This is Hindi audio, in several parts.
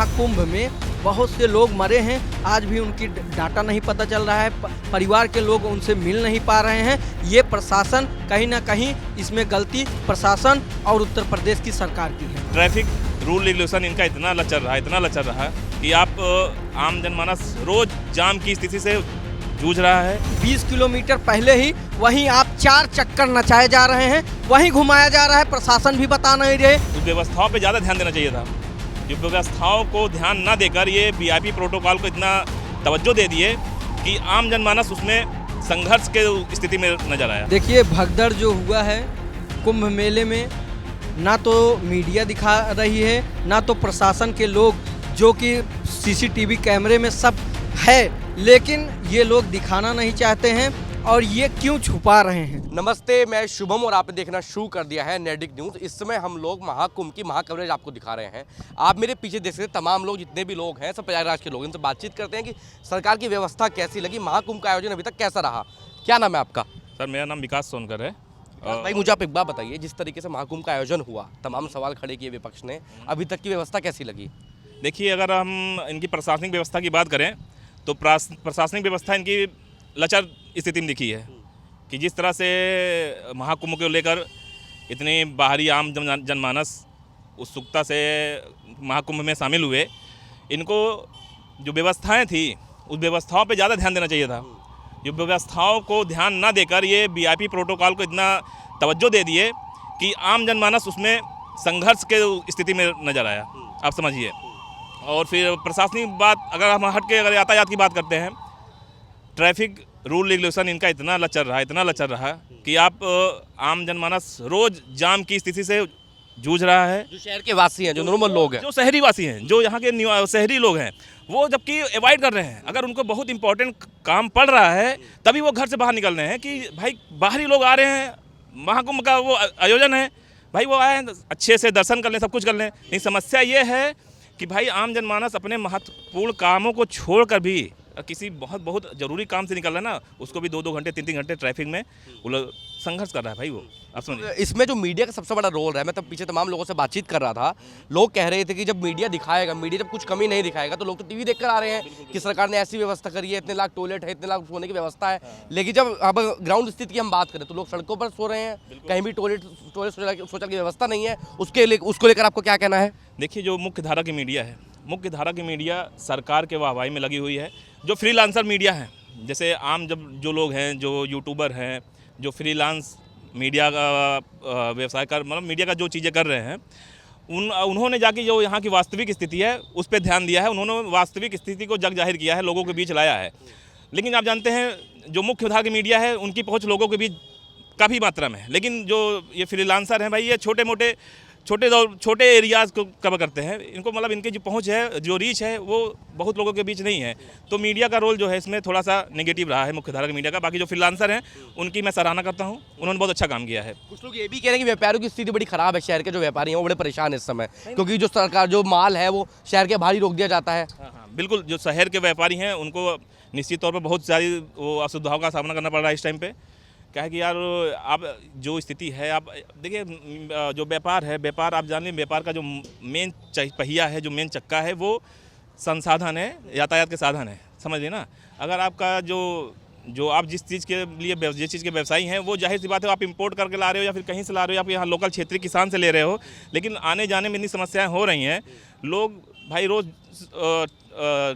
महाकुंभ में बहुत से लोग मरे हैं, आज भी उनकी डाटा नहीं पता चल रहा है, परिवार के लोग उनसे मिल नहीं पा रहे हैं। ये प्रशासन कहीं ना कहीं इसमें गलती प्रशासन और उत्तर प्रदेश की सरकार की है। ट्रैफिक रूल रेगुलेशन इनका इतना लचर रहा है कि आप आम जनमानस रोज जाम की स्थिति से जूझ रहा है। 20 किलोमीटर पहले ही वहीं आप 4 चक्कर नचाए जा रहे हैं, वहीं घुमाया जा रहा है, प्रशासन भी बता नहीं रहे। उस व्यवस्थाओं पे ज़्यादा ध्यान देना चाहिए था। जो व्यवस्थाओं को ध्यान ना देकर ये वीआईपी प्रोटोकॉल को इतना तवज्जो दे दिए कि आम जनमानस उसमें संघर्ष के स्थिति में नजर आया। देखिए भगदड़ जो हुआ है कुंभ मेले में, ना तो मीडिया दिखा रही है, ना तो प्रशासन के लोग, जो कि सीसीटीवी कैमरे में सब है, लेकिन ये लोग दिखाना नहीं चाहते हैं और ये क्यों छुपा रहे हैं। नमस्ते, मैं शुभम और आपने देखना शुरू कर दिया है नेडिक न्यूज़। इस समय हम लोग महाकुंभ की महाकवरेज आपको दिखा रहे हैं। आप मेरे पीछे देख सकते हैं, तमाम लोग जितने भी लोग हैं सब प्रयागराज के लोग, इनसे बातचीत करते हैं कि सरकार की व्यवस्था कैसी लगी, महाकुंभ का आयोजन अभी तक कैसा रहा। क्या नाम है आपका? सर मेरा नाम विकास सोनकर है। भाई मुझे आप एक बात बताइए, जिस तरीके से महाकुंभ का आयोजन हुआ, तमाम सवाल खड़े किए विपक्ष ने, अभी तक की व्यवस्था कैसी लगी? देखिए, अगर हम इनकी प्रशासनिक व्यवस्था की बात करें तो प्रशासनिक व्यवस्था इनकी लचर स्थिति में दिखी है कि जिस तरह से महाकुंभ को लेकर इतने बाहरी आम जनमानस उत्सुकता से महाकुंभ में शामिल हुए, इनको जो व्यवस्थाएं थी उस व्यवस्थाओं पे ज़्यादा ध्यान देना चाहिए था। जो व्यवस्थाओं को ध्यान ना देकर ये वीआईपी प्रोटोकॉल को इतना तवज्जो दे दिए कि आम जनमानस उसमें संघर्ष के स्थिति में नजर आया। आप समझिए। और फिर प्रशासनिक बात अगर हम हट के अगर यातायात की बात करते हैं, ट्रैफिक रूल रेगुलेशन इनका इतना लचर रहा कि आप आम जनमानस रोज जाम की स्थिति से जूझ रहा है। जो शहर के वासी हैं, जो नॉर्मल लोग हैं, जो शहरी वासी हैं, जो यहाँ के शहरी लोग हैं, वो जबकि अवॉइड कर रहे हैं। अगर उनको बहुत इंपॉर्टेंट काम पड़ रहा है तभी वो घर से बाहर निकल रहे हैं कि भाई बाहरी लोग आ रहे हैं, महाकुंभ का वो आयोजन है, भाई वो आए अच्छे से दर्शन कर लें, सब कुछ कर लें। लेकिन समस्या ये है कि भाई आम जनमानस अपने महत्वपूर्ण कामों को छोड़कर भी किसी बहुत ज़रूरी काम से निकल रहा है ना, उसको भी 2-2 घंटे 3-3 घंटे ट्रैफिक में वो लोग संघर्ष कर रहा है। भाई वो आप समझिए। इसमें जो मीडिया का सबसे बड़ा रोल है, मैं तब पीछे तमाम लोगों से बातचीत कर रहा था, लोग कह रहे थे कि जब मीडिया दिखाएगा, मीडिया जब कुछ कमी नहीं दिखाएगा तो लोग तो टीवी देखकर आ रहे हैं कि सरकार ने ऐसी व्यवस्था करी है, इतने लाख टॉयलेट है, इतने लाख सोने की व्यवस्था है। लेकिन जब अब ग्राउंड स्थिति की हम बात करें तो लोग सड़कों पर सो रहे हैं, कहीं भी टॉयलेट शौचालय की व्यवस्था नहीं है। उसको लेकर आपको क्या कहना है? देखिए, जो मुख्य धारा की मीडिया है, मुख्य धारा की मीडिया सरकार के वाहवाही में लगी हुई है। जो फ्रीलांसर मीडिया है, जैसे आम जो लोग हैं, जो यूट्यूबर हैं, जो फ्रीलांस मीडिया का व्यवसाय कर मतलब मीडिया का जो चीज़ें कर रहे हैं, उन्होंने जाके जो यहाँ की वास्तविक स्थिति है उस पर ध्यान दिया है। उन्होंने वास्तविक स्थिति को जग जाहिर किया है, लोगों के बीच लाया है। लेकिन आप जानते हैं जो मुख्य धारा की मीडिया है उनकी पहुँच लोगों के बीच काफ़ी मात्रा में है। लेकिन जो ये फ्रीलांसर हैं भाई, ये छोटे एरियाज़ को कवर करते हैं। इनको मतलब इनकी जो पहुंच है, जो रीच है, वो बहुत लोगों के बीच नहीं है। तो मीडिया का रोल जो है इसमें थोड़ा सा नेगेटिव रहा है मुख्यधारा की मीडिया का। बाकी जो फ्रीलांसर हैं उनकी मैं सराहना करता हूं, उन्होंने बहुत अच्छा काम किया है। कुछ लोग ये भी कह रहे हैं कि व्यापारियों की स्थिति बड़ी खराब है, शहर के जो व्यापारी हैं वो बड़े परेशान है इस समय, क्योंकि जो सरकार जो माल है वो शहर के बाहर ही रोक दिया जाता है। हाँ, बिल्कुल। जो शहर के व्यापारी हैं उनको निश्चित तौर पर बहुत सारी वो असुविधाओं का सामना करना पड़ रहा है इस टाइम पे। क्या है कि यार आप जो स्थिति है, आप देखिए जो व्यापार है, व्यापार आप जान लें, व्यापार का जो मेन पहिया है, जो मेन चक्का है, वो संसाधन है, यातायात के साधन है, समझिए ना। अगर आपका जो आप जिस चीज़ के व्यवसायी हैं, वो जाहिर सी बात है आप इंपोर्ट करके ला रहे हो या फिर कहीं से ला रहे हो, आप यहाँ लोकल क्षेत्रीय किसान से ले रहे हो, लेकिन आने जाने में इतनी समस्याएँ हो रही हैं। लोग भाई रोज़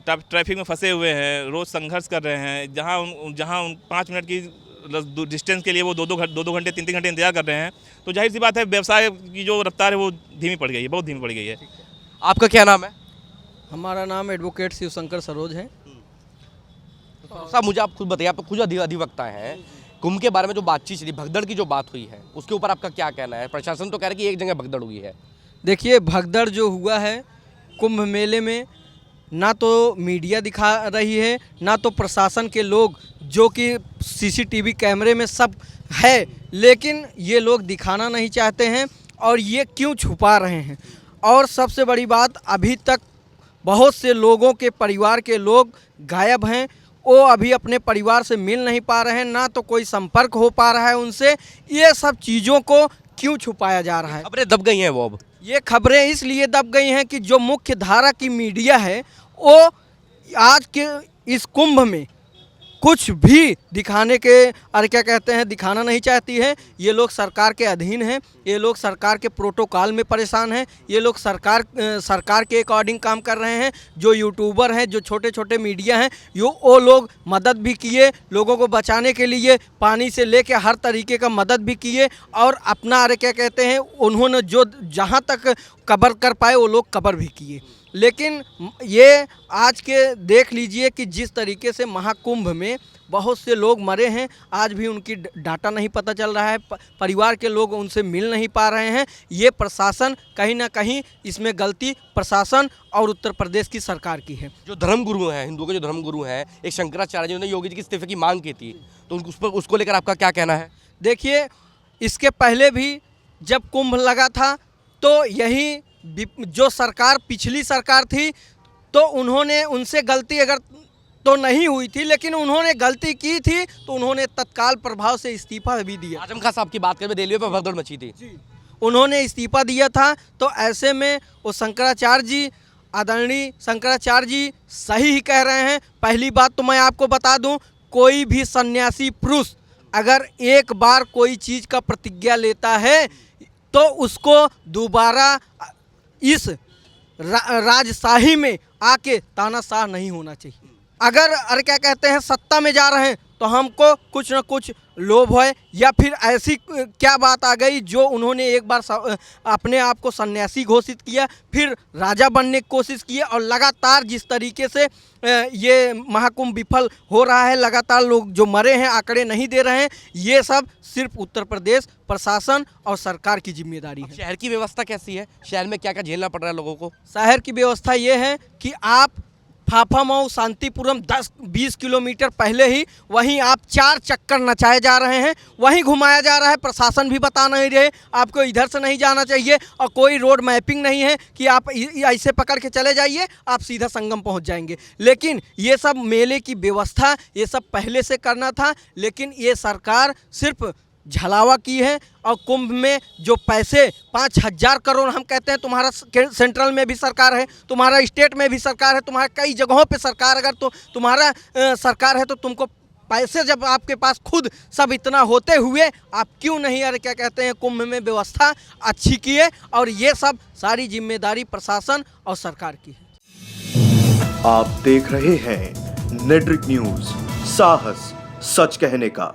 ट्रैफिक में फंसे हुए हैं, रोज़ संघर्ष कर रहे हैं। जहाँ 5 मिनट की डिस्टेंस के लिए वो 2-2 घंटे 3-3 घंटे इंतजार कर रहे हैं, तो जाहिर सी बात है व्यवसाय की जो रफ्तार है वो धीमी पड़ गई है, बहुत धीमी पड़ गई है। आपका क्या नाम है? हमारा नाम एडवोकेट शिवशंकर सरोज है। साहब मुझे आप खुद बताइए, आप तो खुद अधिवक्ता हैं, कुंभ के बारे में जो बातचीत चली, भगदड़ की जो बात हुई है, उसके ऊपर आपका क्या कहना है? प्रशासन तो कह रहा है कि एक जगह भगदड़ हुई है। देखिए भगदड़ जो हुआ है कुंभ मेले में, ना तो मीडिया दिखा रही है, ना तो प्रशासन के लोग, जो कि सीसीटीवी कैमरे में सब है, लेकिन ये लोग दिखाना नहीं चाहते हैं और ये क्यों छुपा रहे हैं। और सबसे बड़ी बात, अभी तक बहुत से लोगों के परिवार के लोग गायब हैं, वो अभी अपने परिवार से मिल नहीं पा रहे हैं, ना तो कोई संपर्क हो पा रहा है उनसे। ये सब चीज़ों को क्यों छुपाया जा रहा है? खबरें दब गई हैं वो अब। ये खबरें इसलिए दब गई हैं कि जो मुख्य धारा की मीडिया है वो आज के इस कुंभ में कुछ भी दिखाने के और क्या कहते हैं दिखाना नहीं चाहती है। ये लोग सरकार के अधीन हैं, ये लोग सरकार के प्रोटोकॉल में परेशान हैं, ये लोग सरकार के अकॉर्डिंग काम कर रहे हैं। जो यूट्यूबर हैं, जो छोटे छोटे मीडिया हैं, वो लोग मदद भी किए लोगों को बचाने के लिए, पानी से लेके हर तरीके का मदद भी किए और अपना अरे क्या कहते हैं उन्होंने जो जहाँ तक कवर कर पाए वो लोग कवर भी किए। लेकिन ये आज के देख लीजिए कि जिस तरीके से महाकुंभ में बहुत से लोग मरे हैं, आज भी उनकी डाटा नहीं पता चल रहा है, परिवार के लोग उनसे मिल नहीं पा रहे हैं। ये प्रशासन कहीं ना कहीं इसमें गलती प्रशासन और उत्तर प्रदेश की सरकार की है। जो धर्मगुरु हैं, हिंदुओं के जो धर्मगुरु हैं, एक शंकराचार्य जी ने योगी जी के इस्तीफे की मांग की थी, तो उसको लेकर आपका क्या कहना है? देखिए, इसके पहले भी जब कुंभ लगा था तो यही जो सरकार पिछली सरकार थी तो उन्होंने उनसे गलती अगर तो नहीं हुई थी, लेकिन उन्होंने गलती की थी तो उन्होंने तत्काल प्रभाव से इस्तीफा भी दिया। आजम खान साहब की बात करें, दिल्ली में भगदड़ मची थी, उन्होंने इस्तीफा दिया था। तो ऐसे में वो शंकराचार्य जी, आदरणीय शंकराचार्य जी सही ही कह रहे हैं। पहली बात तो मैं आपको बता दूं, कोई भी सन्यासी पुरुष अगर एक बार कोई चीज़ का प्रतिज्ञा लेता है तो उसको दोबारा इस राजशाही में आके तानाशाह नहीं होना चाहिए। अगर अरे क्या कहते हैं सत्ता में जा रहे हैं तो हमको कुछ न कुछ लोभ है, या फिर ऐसी क्या बात आ गई जो उन्होंने एक बार अपने आप को सन्यासी घोषित किया, फिर राजा बनने की कोशिश की और लगातार जिस तरीके से ये महाकुंभ विफल हो रहा है, लगातार लोग जो मरे हैं आंकड़े नहीं दे रहे हैं, ये सब सिर्फ उत्तर प्रदेश प्रशासन और सरकार की जिम्मेदारी है। शहर की व्यवस्था कैसी है? शहर में क्या क्या झेलना पड़ रहा है लोगों को? शहर की व्यवस्था ये है कि आप फाफामऊ शांतिपुरम 10-20 किलोमीटर पहले ही वहीं आप 4 चक्कर नचाए जा रहे हैं, वहीं घुमाया जा रहा है। प्रशासन भी बता नहीं रहे आपको इधर से नहीं जाना चाहिए, और कोई रोड मैपिंग नहीं है कि आप ऐसे पकड़ के चले जाइए आप सीधा संगम पहुंच जाएंगे। लेकिन ये सब मेले की व्यवस्था ये सब पहले से करना था, लेकिन ये सरकार सिर्फ झलावा की है। और कुंभ में जो पैसे 5,000 करोड़ हम कहते हैं, तुम्हारा सेंट्रल में भी सरकार है, तुम्हारा स्टेट में भी सरकार है, तुम्हारा कई जगहों पे सरकार, अगर तो तुम्हारा सरकार है तो तुमको पैसे जब आपके पास खुद सब इतना होते हुए आप क्यों नहीं अरे क्या कहते हैं कुंभ में व्यवस्था अच्छी किए? और ये सब सारी जिम्मेदारी प्रशासन और सरकार की है। आप देख रहे हैं नेट्रिक न्यूज, साहस सच कहने का।